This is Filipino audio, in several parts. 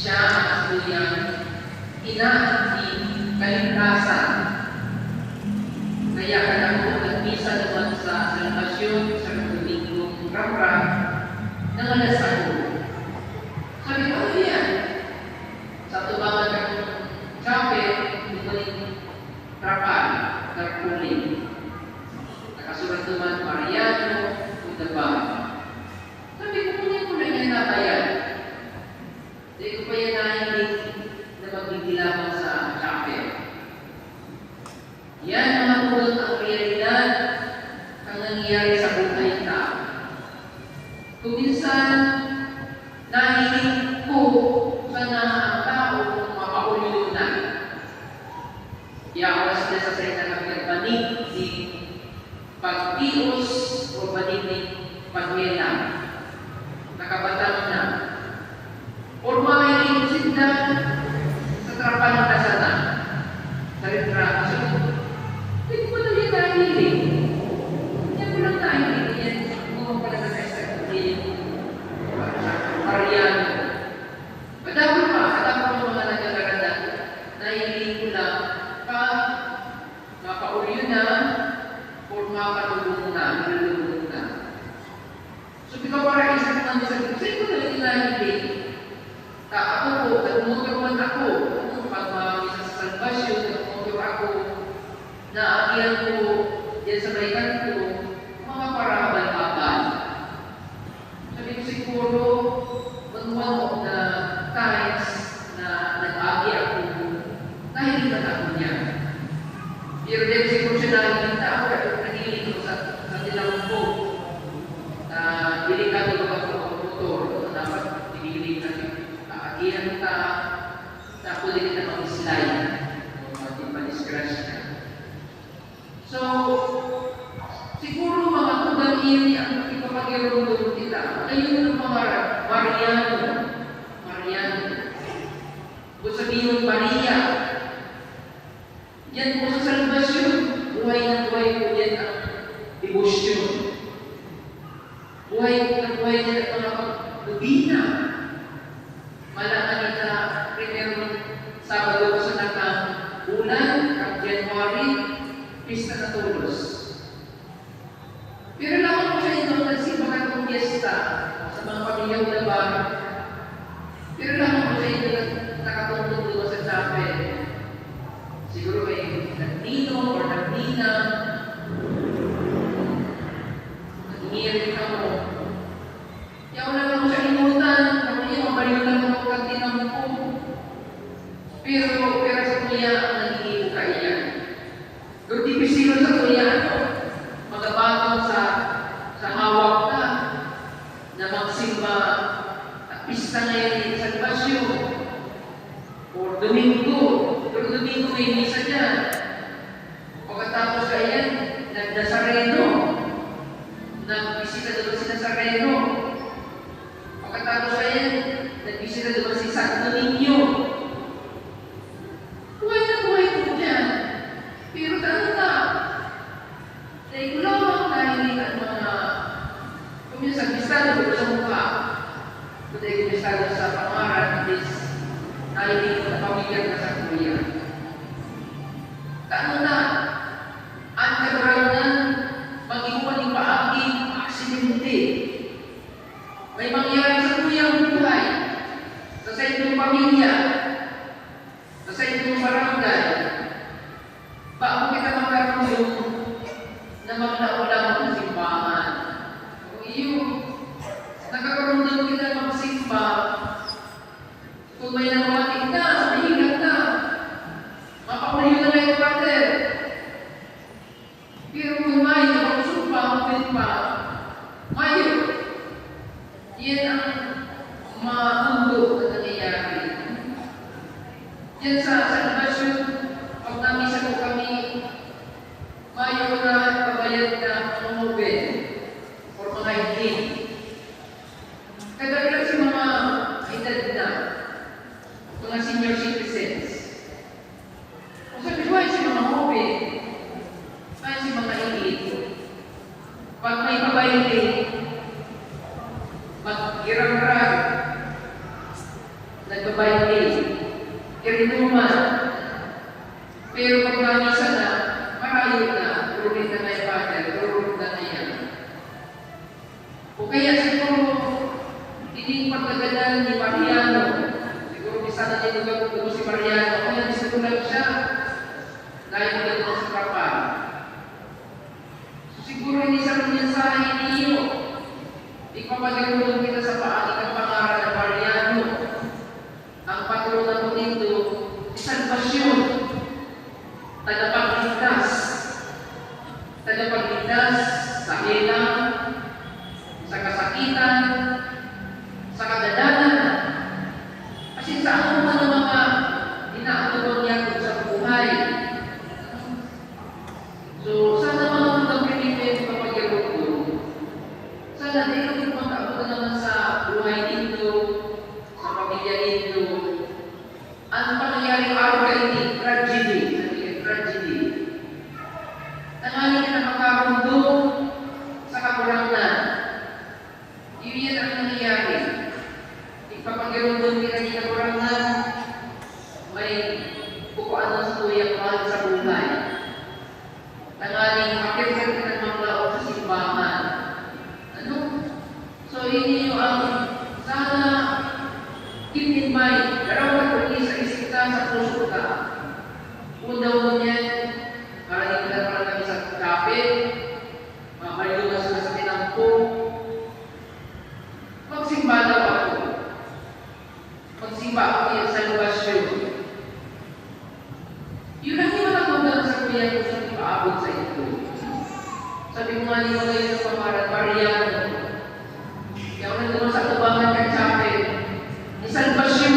Siya ang asuyang inaanting kaligtasan. Kaya ako nagmisa naman sa salvasyon sa Domingo Rapra ng alas 1. Sabi ko, ano yan? Sa tubangan ng chapel, Domingo Rapal, Tarpulin. Nakasulat naman Mariano, Udabang. Sabi ko, kunin ko na yan nabayan. Hindi ko pa yan nahilig na magbibilangan sa chapel. Yan mga tulad ang realidad ang nangyayari sa buhay tao. Kung minsan, nahilig ko sana ang tao kung mapauliunan. Kaya ako sila sa salita ng pagbanig si pagtios o banig ni pagmela. Nakabatang na. O mahilig sila sa trapan ng kasana. Sa retraso. Hindi ko na yan nahilig. Hindi ko lang nahilig yan. Kung pala na sa Mariano. Madami pa ng mga nagkakaroon nahilig ko lang pa mapaulyo na o mapatulong na, nilulunod na. So, ikaw para isang naman sa sa'yo ko na nahilig. Ako po, nagmotor ako. Pag isa sa salvasyon, nagmotor ako. Naagihan ko dyan sa may kanto, mga parabal-abal. Sabi ko siguro, one of the times na nag-agi ako, nahilig na ako niya. Pero din siguro siya nahilig na ako, at nahilig ko sa nilang po. Delikado ko ako ang motor, dapat pinilig natin. Naagihan ka, tapos din na mag-slide. Hindi pa discrash na. So, siguro mga tugang ini ang ipapag-irundong kita. Ayun ang mga Mariano. Kung sabihin Maria, yan po sa salvasyon. Buhay na buhay po yan ang devotion. Buhay na buhay yan ang mga pagbubina. Malaman nila, primero Sabado sa nakang bulan, ang January, Pista na Tolos. Pero lang ko sa inyo, nagsimbahan kong fiesta sa mga pamilyang labar. Pero lang ko sa inyo, nakatungtong doon sa chapel. Siguro may nagnino or nagnina. Nag-iirin ka mo. Kaya wala lang ko sa inutan, kami yung mabaliw lang mo kantinang ko. Pero sa kuya ang nagiging kaiyan. Pero di pisilo sa kuya, magabatong sa hawak ka na magsimba at pista ngayon sa salvasyon o Domingo. Pero Domingo may misa dyan. Pagkatapos kayan, nagdasareno. Nagbisita doon si Nazareno. Pagkatapos kayan, nagbisita doon si San Domingo. Buhay na buhay ko dyan. Pero tanong na, dahil lamang nahilig ang mga kuminsan bistado ko sa mukha. Dahil kumisado sa pangaran, nahilig ang pamilya na sa kuya. Tanong na, ang kaguranan, mag-iwan yung paaging aksidente. May mangyari sa kuya ang buhay, sa inyong pamilya, sa inyong barangay. Bago kita magkaroon na magnaula mo ng simbahan. Kung iyo, nagkakaroon din kita magsimba, kung may namatik na, mahilag na, mapauliyo na kayo, brother. Nubaybay, Irinduman. Pero pag misa na, marayo na, turunit na may pater, turunit na yan. O kaya siguro, hindi pagkagalan ni Mariano. Siguro bisa na niya nagagawa si Mariano. Kaya nisulat siya. Dahil magagawa sa papa. So, siguro hindi sa mensahe niyo. Ipapagulong kita sa paan ng pangaral ng Mariano. Ang patrona mo dito, salvasyon. Tagapagligtas. Tagapagligtas sa ilang, sa kasakitan, sa kadadanan. Kasi sa ano man ang mga inaatubang niya sa buhay. So, sana mga mga pinipin kapag-irog ko. Sana di kami magkaabot naman sa buhay dito, sa pamilya dito. Ang pangyayaring araw ka hindi, tragedy. Tragedy. Tangali ka na makakundong sa kakurangan. Iyon ang nangyayari. Ipapag-irundong kita ni kakurangan, may kukuan ng tuyang mahal sa buhay. Tangaling makikita ng mga laot sa simbahan. Ano? So, hindi yung sana keep in mind, darawat ko sa isip ka, sa puso ka. Undaw mo niyan, para hindi na pala kami sa kapit, makalumas na sa tinampo. Magsimba daw ako. Magsimba ako yan sa lubasyon. Yun ang imanagundang sa kuya ko sa ipaabot sa ito. Sabi ko nga ni mga yun sa pamaran, Mariano. Kaya ako naman sa tubangan ng chapel. Ni Salvasyon.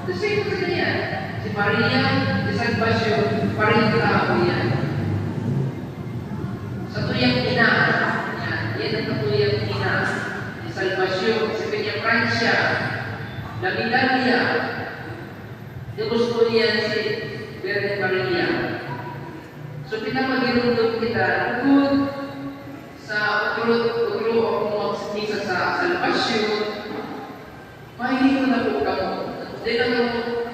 Kasi ito sa kanya. Si Maria, ni Salvasyon, parin ako yan. Sa tuyang ina. Yan ang katuyang ina. Ni Salvasyon, si Peña Francia. Laminalia. Gusto niya si Virgen Maria. So, pinapag-irundong kita good sa utro o magsimisa sa salvasyon. Mahilig mo na po ka mo. Hindi na mo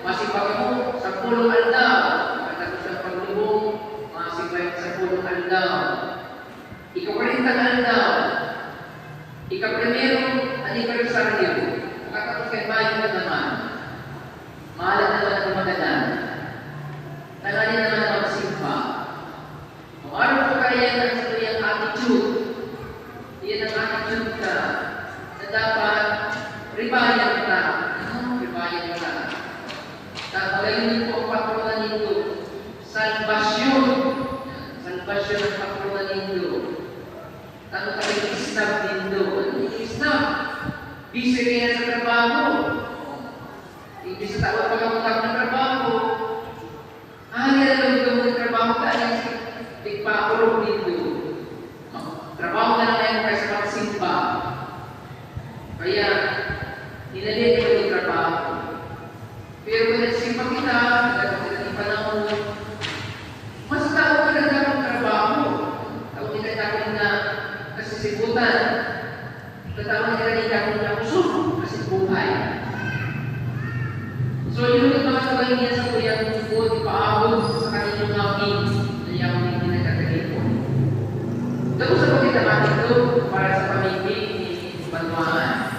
masipag mo sa pulong aldaw. Matapos ang paglubong, masipag sa pulong aldaw. Ika-40 aldaw. Ika-primero aniversaryo. Pagkatapos kay bayan na naman. Mahalat naman ang magadan. Tangali naman ang magsimpa. Kung araw po kaya ng sa tuyang attitude, yan ang attitude ka na dapat ribayan ka. Ribayan ka. Tagayin po ang patrona nito. Salvasyon. Salvasyon ang patrona nito. Tanto tayo isnab nito. Isnab. Busy kaya sa trabaho. Hindi sa tawag pagkakutak ng trabaho. Hali na lang ito ng trabaho kaya tigpakulong dito. Trabaho na lang ngayon kasi magsimba. Kaya, nilalit ito ng trabaho. Pero kung nagsimba kita, nagkakulit ng panahon, mas tao ka na ng trabaho. Tao kita dapat na kasisibutan. Tatawag nila ni dapat na usok kasi buhay. So, yun yung mga kabayin niya sa kuyang tungkol, ipaabot sa kanilang ngawin na yung hindi nagkakalikon. Dapat sa pagkita ito para sa pamilya ni Banwaan.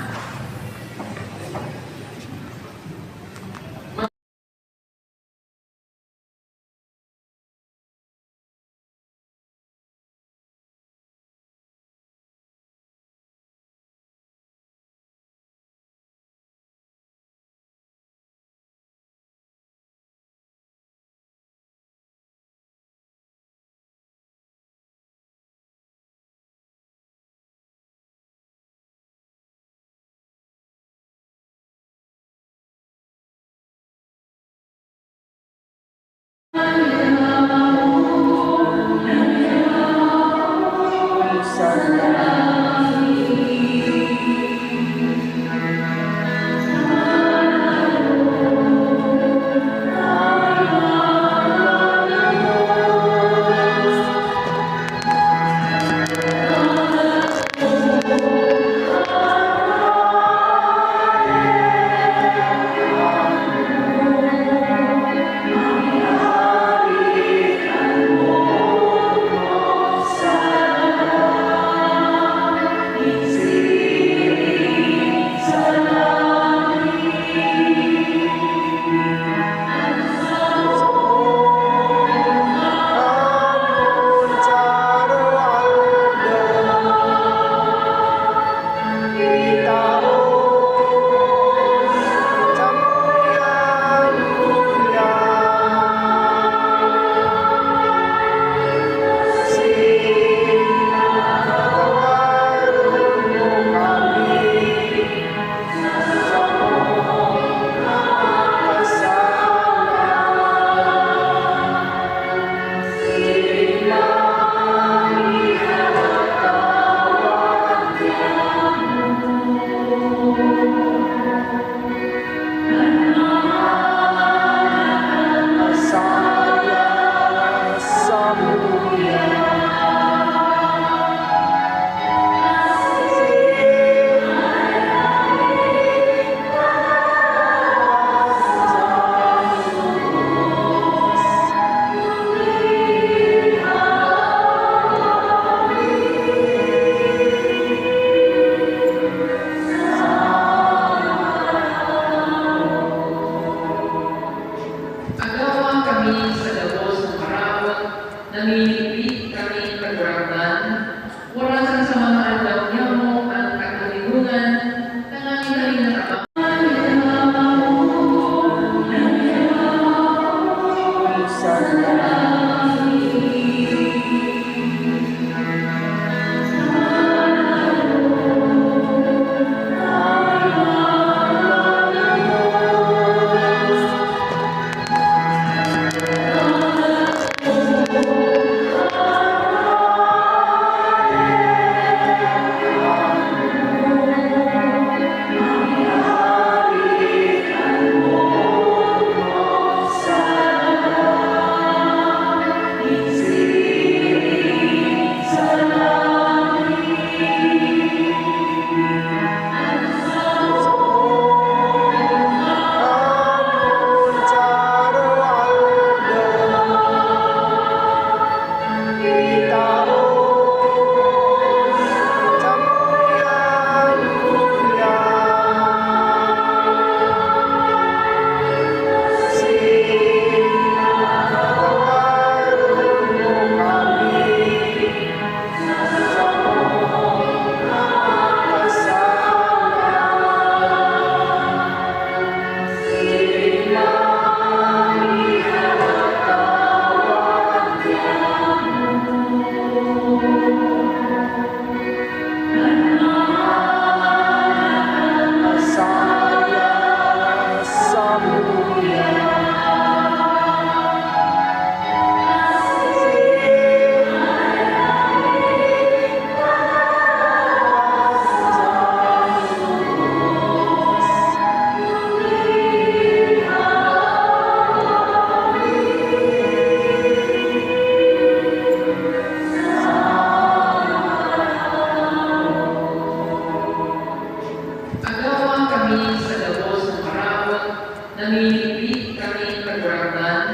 namilipit kami kagurakan,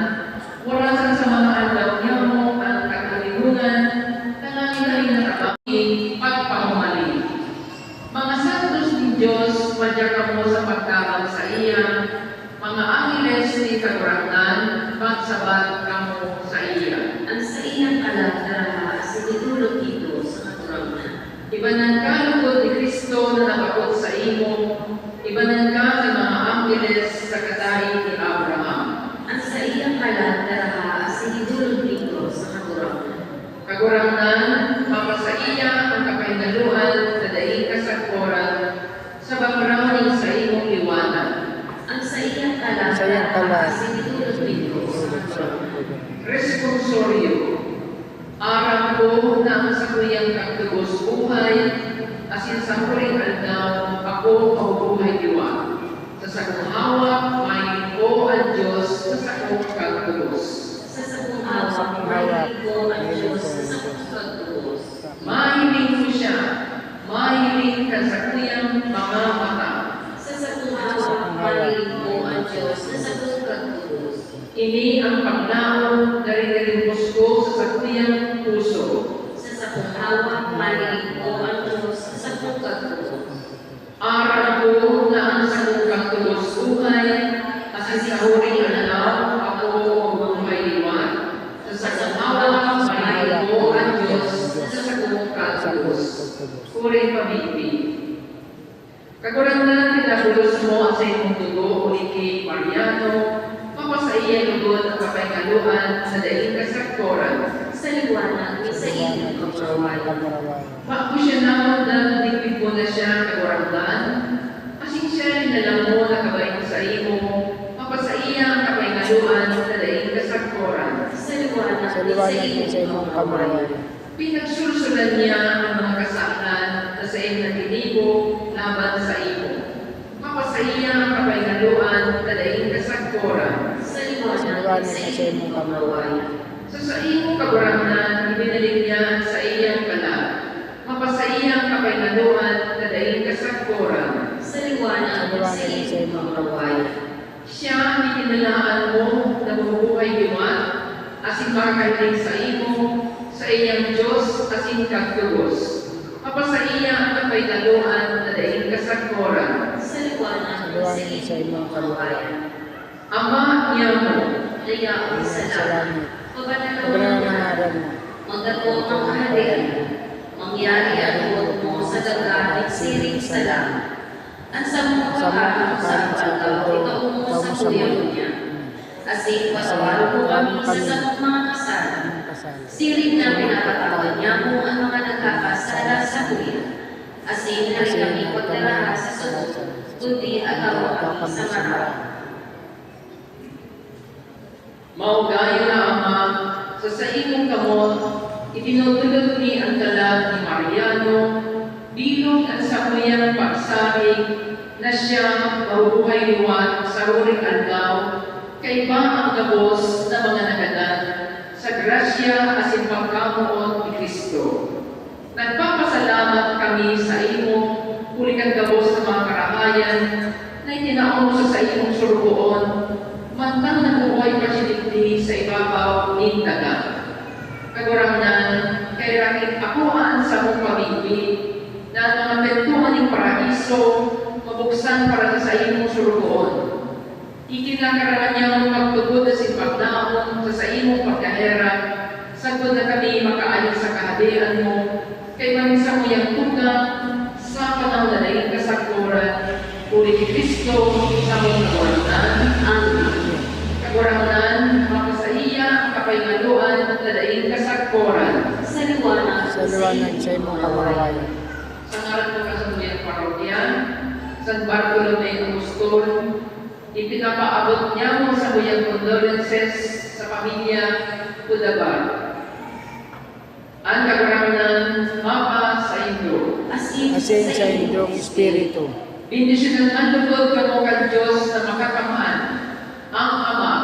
warasan sa mga aldaw niya mo ang katulungan, tanangin na nakabangin, pagpamali. Mga santos ni Diyos, madya ka mo sa pagkawal sa iya, mga angeles ni kagurakan, magsabat ka mo sa iya. Ang sa iyang kalagdara, sinitulog dito sa katurangan. Ibanan ka lugod ni Kristo na nakapot sa imo, ibanan ka sa mga angeles sa katahi ni Abraham. Ang sa iyang kalagdara, sinitulog dito sa katurangan. Kagurakan, mapasaiya ang kapahingaluan na daing kasagporan sa backgrounding sa imong liwanag. Ang sa iyang kalagdara, sinitulog dito sa katurangan. Responsoryo, aram ko na ang sakuyang kagtubos buhay, asin sa huling aldaw, ako mabubuhay diwa. Sa sakong hawak, may ko ang Diyos sa sakong kagtubos. Sa sakong hawak, may ko ang Diyos sa sakong kagtubos. Mahiling mo siya, mahiling ka sa kuyang mga mata. Sa sakong hawak, may ko ang Diyos sa sakong kagtubos. Ini ang paglaon dari musko sa sakuyang puso. Sa sakong hawak, may ko ang Diyos sa sakong kagtubos. Aral ko na ang sakong kagtubos buhay, asin sa huling aldaw, ako mabubuhay liwan. Sa sakong hawak, may ko ang Diyos sa sakong kagtubos. Huling pamimpi. Kagurangan tinabulos mo sa imong dugo, uliki Mariano, mapasaiya lugod ang kapahingaluan sa daing kasagporan. Sa liwanag, sa iyong kamarawan. Bago siya naman na digpid mo na siya kagurangan, asing siya rin mo na kabayin sa imo, mapasaiya ang kapahingaluan sa daing kasagporan. Sa liwanag, Sa iyong kamarawan. Pinagsulsulan niya ang mga kasalan na sa iyong naginibo laban sa imo. Mapasaiya ang kapahingaluan na daing kasagporan. sa liwanag, sa iyong kamarawan. Sa iyong kagurangan, ibinalik niya sa iyang kalag. Mapasaiya ang kapahingaluan na daing kasagporan. Sa liwanag, sa iyong kamarawan. Siya itinalaan mo na mabubuhay liwan, asin makakahiling sa imo, sa iyang Diyos, asin kagtubos. Mapasaiya ang kapahingaluan na daing kasagporan. Sa liwanag, sa iyong kamarawan. Ama niya mo, Layaon sa langit. Pagkakaroon Pagkakaroon ng araw mo. magdako ang kaharian mo. Mangyari ang buot mo sa dagat, siring sa langit. Ang samong pagkain sa pagkaw, ikaw mo sa kuyaw niya. Asin pasawalo mo kami sa samong mga kasala. Siring na pinapatawad niya mo ang mga nagkakasala sa kuya. Asin na rin kami pagdarahan sa suot, kundi agaw kami sa marami. Maugayo na Ama, sa imong kamot, itinutulog ni ang dalag ni Mariano, bilog ang samuyang pagsahig na siya mabubuhay liwan sa huling aldaw, kay ba ang gabos na mga nagadan sa grasya asin pagkamuot ni Kristo. Nagpapasalamat kami sa imo, huli kang gabos ng mga karahayan na itinaon mo sa imong surugoon, mantang nabuhay pa siligdi sa ibabaw ng dagat. Kagurangan, kay rakit akuan sa mong pamilya, na ang mga pentuhan ng paraiso, mabuksan para sa imong surugoon. Ikinakarangan niya mong magtugod na simpagnaon sa imong pagkahera, sagod na kami makaalis sa kahadian mo, kay manisa mo yung tugang sa panahon na daing kasagpuran, uli ni Kristo sa mong kagurangan. Amen. Kagurangan, mapasaiya ang kapahingaluan at daing kasagporan. Sa liwanag, Sa liwanag sa imong kamarawan. Sa ngalan ng kasamuyang parokya, San Bartolome Apostol, ipinapaabot niya mo sa buyang condolences sa pamilya Pudabar. Ang kagurangan, Mapa sa Indo. asin Sa inyong espiritu. Bindisyonan ang lugod ka mo kang Diyos na makakamaan, ang Ama,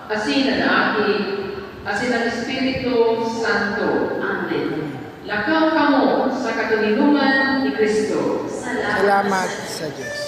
asin ang Aki, asin ang Espiritu Santo. Amen. Lakaw ka mo sa katulungan ni Kristo. Salamat sa Diyos.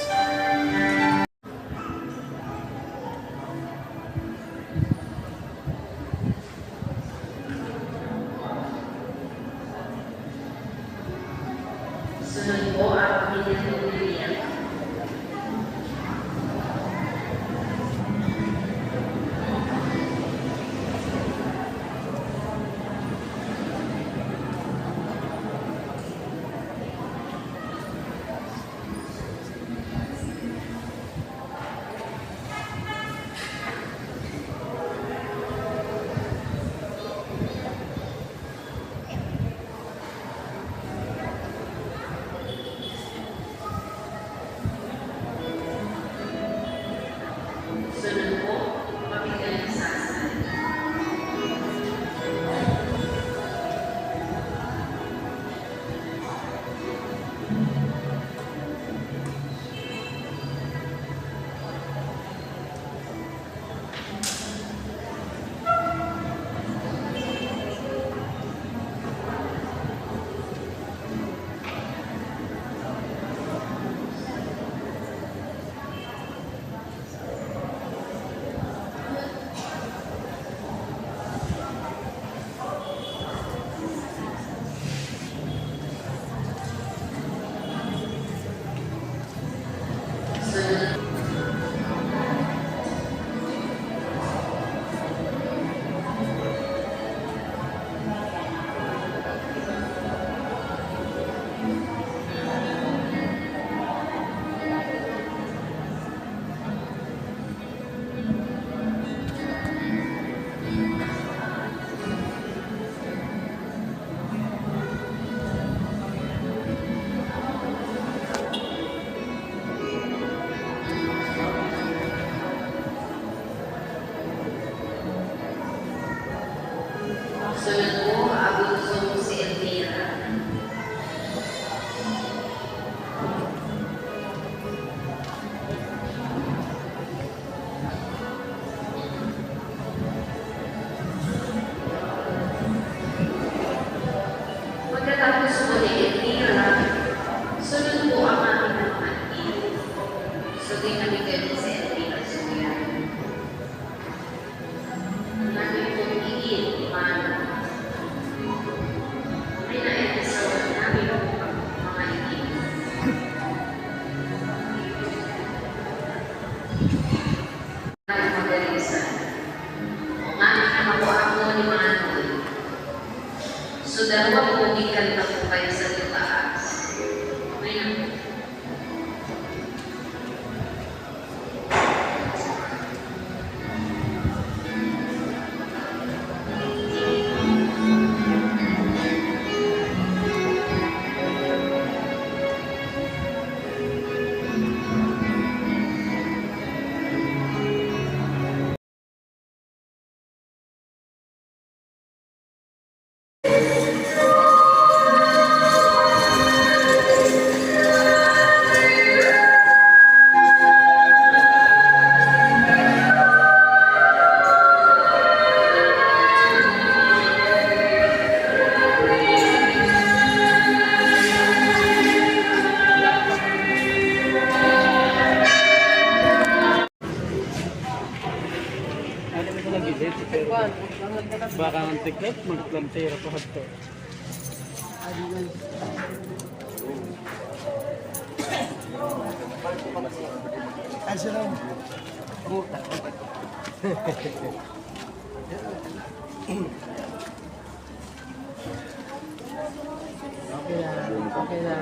Sunod po, Agosto si Elvira. Pagkatapos po ni Elvira, sunod po ang aking mga anak. So, dinamigay din si Elvira sa kanya. Namin po igil, paano? May na-episode namin po mga igil. Namin magalisan. Ang aming anak po ako ni Manoy. So, dalawa po gikan na po kayo sa taas. May na po. Baka ang tiklat, magplantera pa ito. Okay na. Okay na.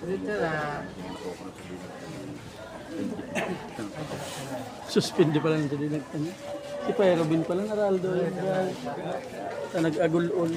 Dito na. Suspindi pa lang dyan. Si Pyrobin pa lang, Araldo. Nag-agul-ul.